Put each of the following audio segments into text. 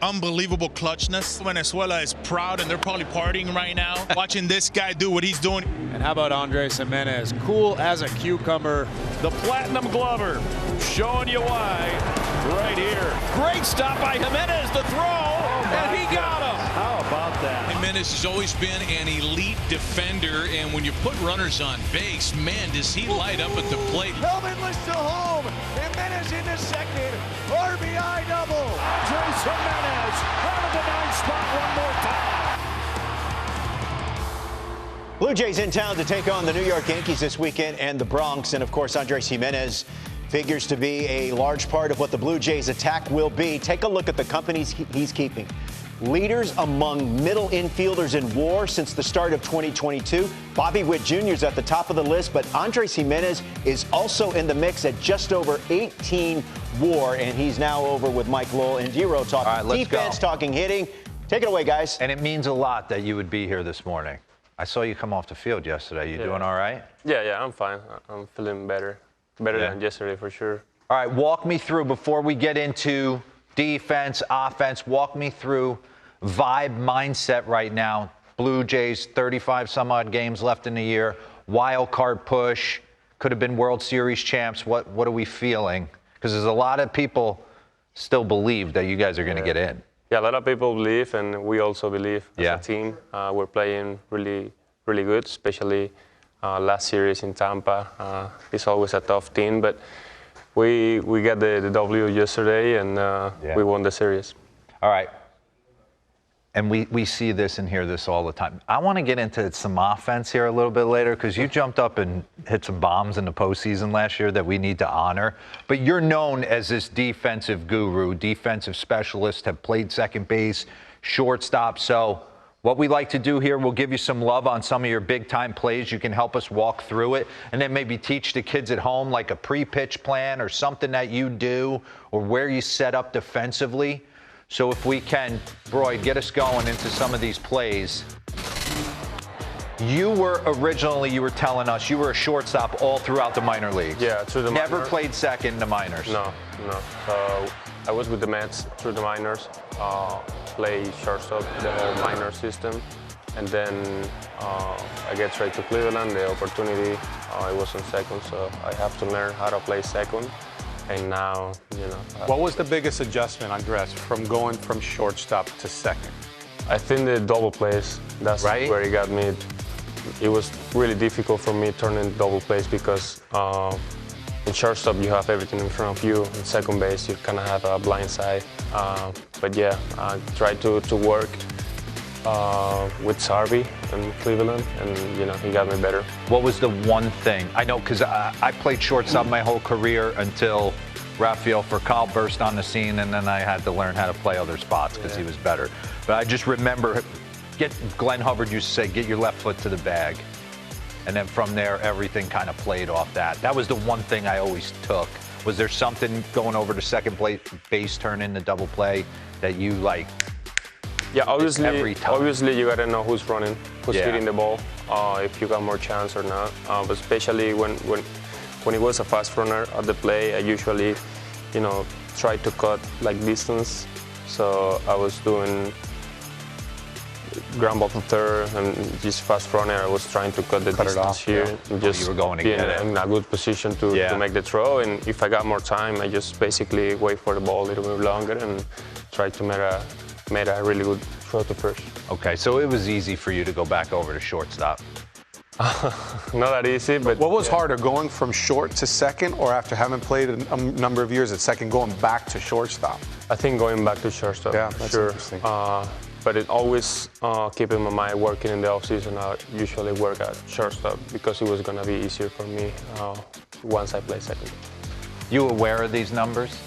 Unbelievable clutchness. Venezuela is proud, and they're probably partying right now, watching this guy do what he's doing. And how about Andrés Giménez? Cool as a cucumber. The Platinum Glover showing you why right here. Great stop by Jimenez, the throw, and he got him. How about that? Jimenez has always been an elite defender, and when you put runners on base, man, does he light up at the plate. Helmetless to home. Jimenez in the second. RBI double. Andrés Giménez out of the ninth spot one more time. Blue Jays in town to take on the New York Yankees this weekend and the Bronx. And, of course, Andrés Giménez figures to be a large part of what the Blue Jays attack will be. Take a look at the companies he's keeping. Leaders among middle infielders in WAR since the start of 2022. Bobby Witt Jr. is at the top of the list, but Andrés Giménez is also in the mix at just over 18 WAR, and he's now over with Mike Lowell and DeRosa talking defense, talking hitting. Take it away, guys. And it means a lot that you would be here this morning. I saw you come off the field yesterday. You doing all right? Yeah, I'm fine. I'm feeling better than yesterday for sure. All right, walk me through, before we get into defense, offense, walk me through vibe, mindset right now. Blue Jays, 35 some odd games left in the year. Wild card push, could have been World Series champs. What are we feeling? Because there's a lot of people still believe that you guys are going to get in. Yeah, a lot of people believe, and we also believe as a team. We're playing really, really good, especially last series in Tampa. It's always a tough team, but we got the W yesterday, and we won the series. All right. And we see this and hear this all the time. I want to get into some offense here a little bit later, because you jumped up and hit some bombs in the postseason last year that we need to honor. But you're known as this defensive guru, defensive specialist, have played second base, shortstop. So what we like to do here, we'll give you some love on some of your big-time plays. You can help us walk through it, and then maybe teach the kids at home like a pre-pitch plan or something that you do, or where you set up defensively. So if we can, Broyd, get us going into some of these plays. You were telling us you were a shortstop all throughout the minor leagues. Yeah, through the minors. Never played second in the minors. No. So I was with the Mets through the minors, played shortstop the whole minor system. And then I get straight to Cleveland, the opportunity, I was on second, so I have to learn how to play second. And now, What was the biggest adjustment, Andrés, from going from shortstop to second? I think the double plays, that's where it got me. It was really difficult for me turning double plays because in shortstop you have everything in front of you. In second base you kind of have a blind side. But yeah, I tried to work with Sarvi in Cleveland, and he got me better. What was the one thing? I know, because I played shortstop my whole career until Rafael Furcal burst on the scene, and then I had to learn how to play other spots because he was better. But I just remember, Glenn Hubbard used to say, get your left foot to the bag. And then from there, everything kind of played off that. That was the one thing I always took. Was there something going over to second base, turn into double play that you like? Yeah, obviously you gotta know who's running, who's hitting the ball, if you got more chance or not. But especially when it was a fast runner at the play, I usually, try to cut like distance. So I was doing ground ball to third and just fast runner. I was trying to cut the distance here. And just you were going to get it in a good position to make the throw. And if I got more time, I just basically wait for the ball a little bit longer and try to made a really good throw to first. Okay, so it was easy for you to go back over to shortstop. Not that easy, but what was harder, going from short to second, or after having played a number of years at second, going back to shortstop? I think going back to shortstop. Yeah, that's interesting. But it always keep in my mind working in the offseason. I usually work at shortstop because it was gonna be easier for me once I play second. You aware of these numbers?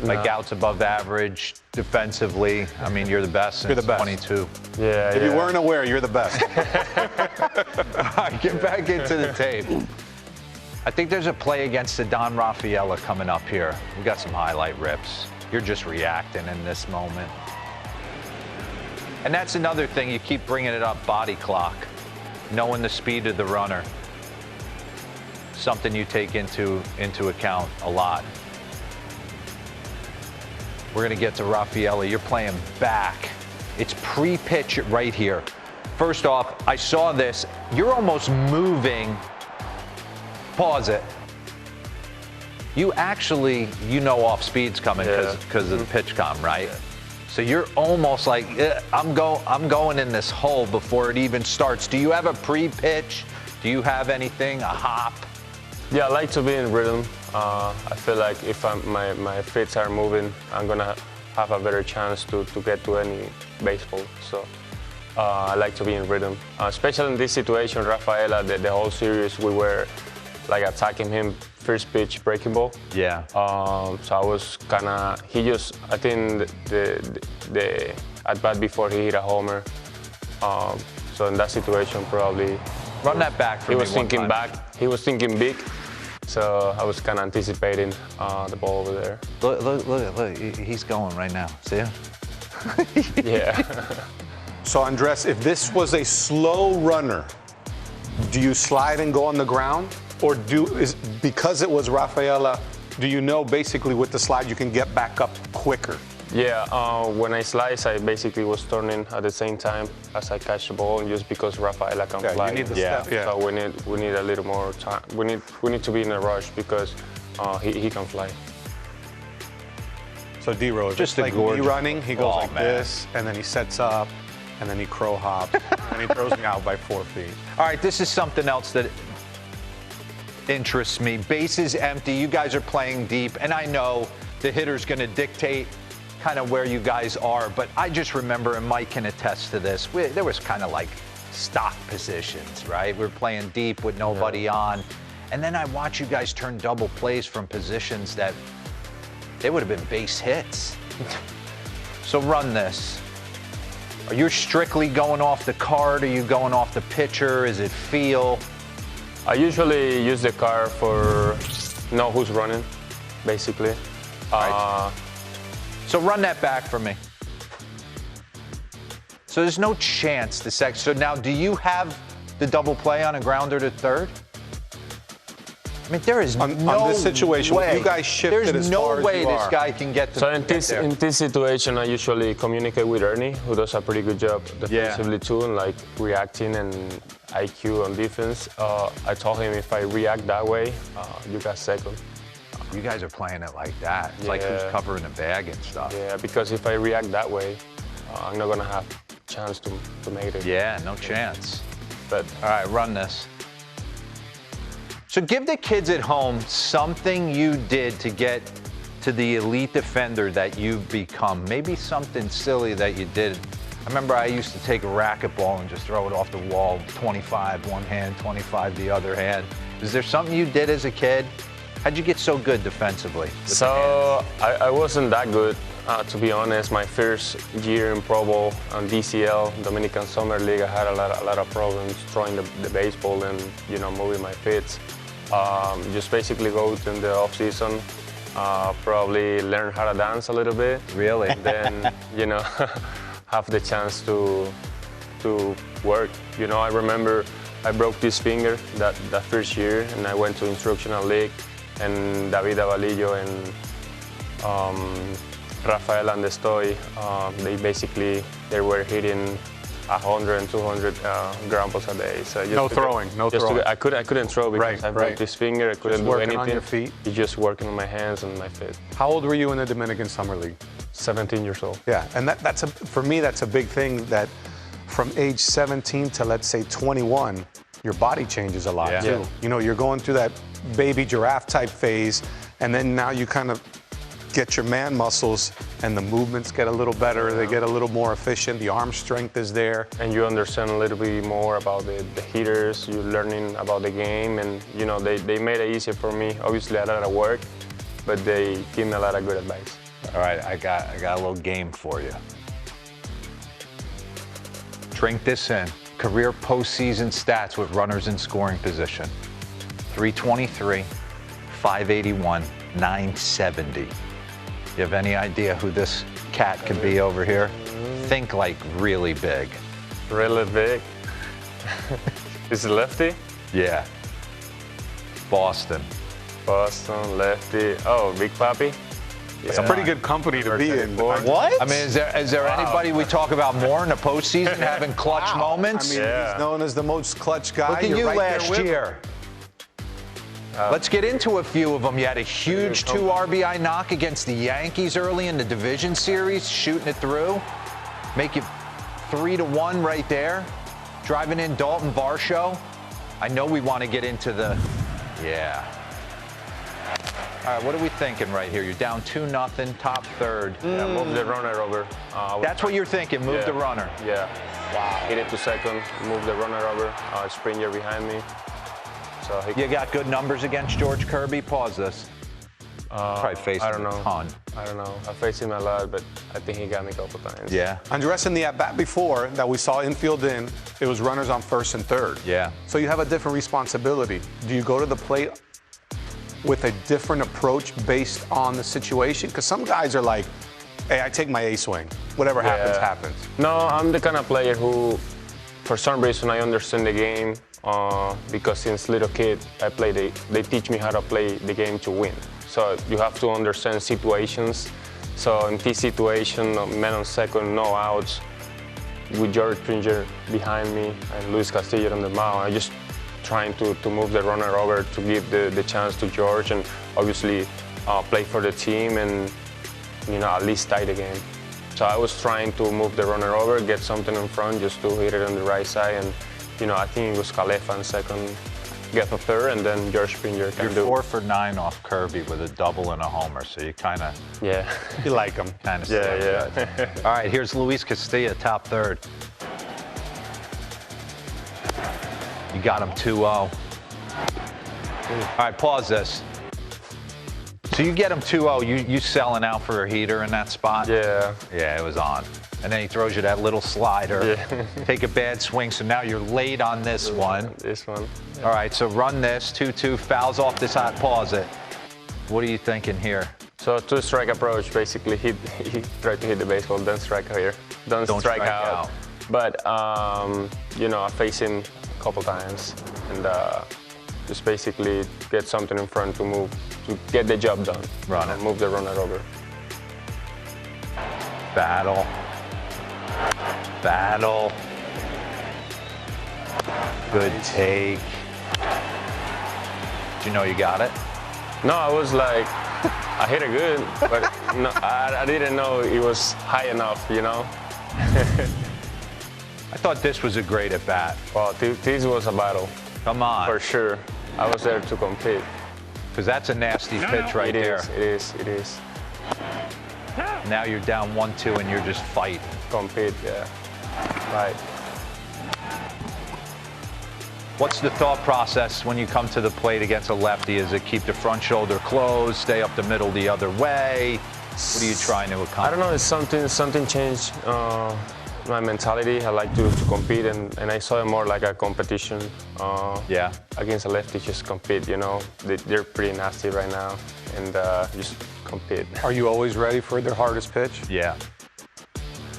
Like outs above average, defensively. I mean, you're the best since 22. Yeah. If you weren't aware, you're the best. All right, get back into the tape. I think there's a play against Don Rafaela coming up here. We got some highlight rips. You're just reacting in this moment. And that's another thing, you keep bringing it up, body clock. Knowing the speed of the runner. Something you take into account a lot. We're going to get to Rafaela. You're playing back. It's pre-pitch right here. First off, I saw this. You're almost moving. Pause it. You actually, off speed's coming because of the pitch com, right? Yeah. So you're almost like, I'm going in this hole before it even starts. Do you have a pre-pitch? Do you have anything, a hop? Yeah, I like to be in rhythm. I feel like if my feet are moving, I'm gonna have a better chance to get to any baseball. So I like to be in rhythm, especially in this situation. Rafaela, the whole series, we were like attacking him first pitch breaking ball. Yeah. So I was I think the at bat before he hit a homer. So in that situation, probably. Run that back for me. He was thinking back. He was thinking big. So I was kind of anticipating the ball over there. Look, he's going right now. See him? Yeah. So Andrés, if this was a slow runner, do you slide and go on the ground? Or because it was Rafaela, do you know basically with the slide you can get back up quicker? Yeah, when I slice, I basically was turning at the same time as I catch the ball, just because Rafaela can fly. You need the step, yeah. So we need a little more time. We need to be in a rush because he can fly. So DeRosa, just like me running, he goes this, and then he sets up, and then he crow hops, and he throws me out by 4 feet. All right, this is something else that interests me. Bases empty, you guys are playing deep, and I know the hitter's going to dictate kind of where you guys are, but I just remember, and Mike can attest to this, there was kind of like stock positions, right? We're playing deep with nobody on, and then I watch you guys turn double plays from positions that they would have been base hits. So run this. Are you strictly going off the card? Are you going off the pitcher? Is it feel? I usually use the card for know who's running, basically. Right. So run that back for me. So there's no chance the second. So now, do you have the double play on a grounder to third? I mean, there is on this situation, way. You guys shifted There's as no far as way you this are. guy can get to. So in this situation, I usually communicate with Ernie, who does a pretty good job defensively too, and like reacting and IQ on defense. I told him if I react that way, you got second. You guys are playing it like that. It's like who's covering the bag and stuff. Yeah, because if I react that way, I'm not gonna have a chance to make it. Yeah, no chance. But all right, run this. So give the kids at home something you did to get to the elite defender that you've become. Maybe something silly that you did. I remember I used to take a racquetball and just throw it off the wall, 25 one hand, 25 the other hand. Is there something you did as a kid? How'd you get so good defensively? So I wasn't that good, to be honest. My first year in Pro Bowl on DCL, Dominican Summer League, I had a lot of problems throwing the baseball and moving my feet. Just basically go in the off season, probably learn how to dance a little bit. Really? And then have the chance to work. I remember I broke this finger that first year, and I went to instructional league. And David Avalillo and Rafael Andestoy, they were hitting 100 and 200 ground balls a day. So no throwing. I couldn't throw because I broke this finger. I couldn't do anything. On your feet. Just working on my hands and my feet. How old were you in the Dominican Summer League? 17 years old. Yeah, and for me that's a big thing, that from age 17 to let's say 21, your body changes a lot too. You're going through that baby giraffe type phase, and then now you kind of get your man muscles and the movements get a little better, they get a little more efficient, the arm strength is there. And you understand a little bit more about the hitters, you're learning about the game, and they made it easier for me. Obviously a lot of work, but they give me a lot of good advice. All right, I got a little game for you. Drink this in. Career postseason stats with runners in scoring position. 323, 581, 970. You have any idea who this cat could be over here? Think like really big. Really big? Is it lefty? Yeah. Boston. Boston, lefty. Oh, Big Papi? It's a pretty good company to be in. What? I mean, is there anybody we talk about more in the postseason having clutch moments? I mean, he's known as the most clutch guy. Look at you last year. Let's get into a few of them. You had a huge 2 RBI knock against the Yankees early in the division series, shooting it through. Make it 3-1 right there. Driving in Dalton Varsho. I know we want to get into the, All right, what are we thinking right here? You're down 2-0, top third. Yeah, move the runner over. That's what you're thinking, move the runner. Yeah. Wow. Hit it to second, move the runner over. Springer behind me. So You got good numbers against George Kirby? Pause this. Probably faced him a ton. I don't know. I faced him a lot, but I think he got me a couple times. Yeah. Andrés, in the at-bat before that we saw infield in, it was runners on first and third. Yeah. So you have a different responsibility. Do you go to the plate with a different approach based on the situation? Because some guys are like, hey, I take my A swing. Whatever happens, happens. No, I'm the kind of player who, for some reason, I understand the game because since little kid, they teach me how to play the game to win. So you have to understand situations. So in this situation, man on second, no outs, with George Springer behind me and Luis Castillo on the mound, I just trying to move the runner over to give the chance to George and obviously play for the team and at least tie the game. So I was trying to move the runner over, get something in front just to hit it on the right side, and I think it was Calefa in second, get a third, and then George Springer can do. You're 4 for 9 off Kirby with a double and a homer, so you kind of you like him. Kind of yeah. All right, here's Luis Castillo, top third. You got him 2-0. All right, pause this. So you get him 2-0. You selling out for a heater in that spot? Yeah. Yeah, it was on. And then he throws you that little slider. Yeah. Take a bad swing, so now you're late on this one. This one. Yeah. All right, so run this. 2-2, fouls off this hot. Pause it. What are you thinking here? So 2-strike approach, basically he tried to hit the baseball, don't strike here. Don't strike out. But, I faced him a couple times and just basically get something in front to get the job done. Run it. Move the runner over. Battle. Good take. Did you know you got it? No, I was like, I hit it good, but no, I didn't know it was high enough, I thought this was a great at bat. Well, this was a battle. Come on. For sure. I was there to compete. Because that's a nasty pitch right there. It is. Now you're down 1-2 and you're just fighting. Compete, yeah. Right. What's the thought process when you come to the plate against a lefty? Is it keep the front shoulder closed, stay up the middle the other way? What are you trying to accomplish? I don't know. It's something changed my mentality. I like to compete, and I saw it more like a competition. Against a lefty, just compete. They're pretty nasty right now, and just compete. Are you always ready for their hardest pitch? Yeah.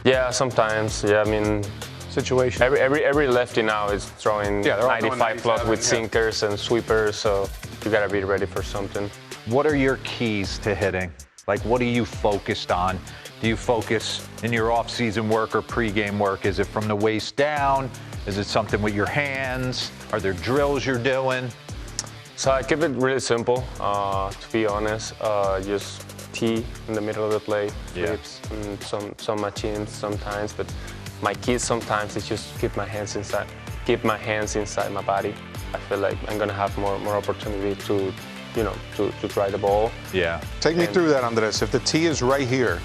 Yeah, sometimes. Yeah, I mean. Situation. Every lefty now is throwing 95 plus with sinkers and sweepers, so you gotta be ready for something. What are your keys to hitting? Like, what are you focused on? Do you focus in your off-season work or pre-game work? Is it from the waist down? Is it something with your hands? Are there drills you're doing? So I keep it really simple, to be honest. Just tee in the middle of the plate, flips, and some machines sometimes, but my key sometimes is just keep my hands inside my body. I feel like I'm gonna have more opportunity to try the ball. Yeah. Take me through that, Andrés. If the tee is right here,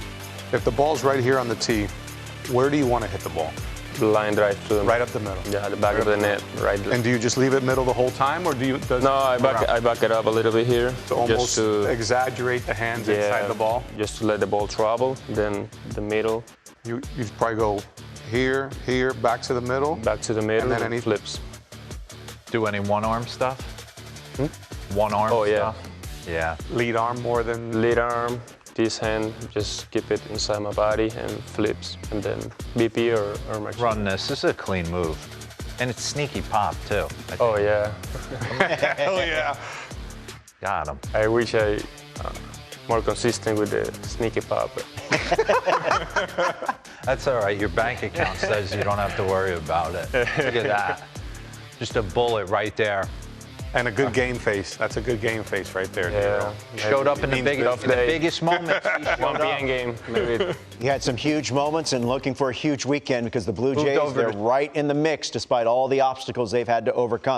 if the ball's right here on the tee, where do you want to hit the ball? The line drive to right up the middle. Yeah, the back of the net, right. And do you just leave it middle the whole time, or do you? No, I back it up a little bit here. To almost exaggerate the hands inside the ball. Just to let the ball travel. Then the middle. You probably go here, back to the middle. Back to the middle. And then any flips. Do any one-arm stuff? One-arm stuff? Yeah. Lead arm more than? Lead arm. This hand, just keep it inside my body and flips, and then BP or machine. Run this. This is a clean move. And it's sneaky pop, too. Oh, yeah. Hell yeah. Got him. I wish I more consistent with the sneaky pop. That's all right. Your bank account says you don't have to worry about it. Look at that. Just a bullet right there. And a good game face. That's a good game face right there. Yeah. Showed up in the biggest moments. 1 p.m. game. Maybe. He had some huge moments and looking for a huge weekend because the Blue Jays, they're right in the mix despite all the obstacles they've had to overcome.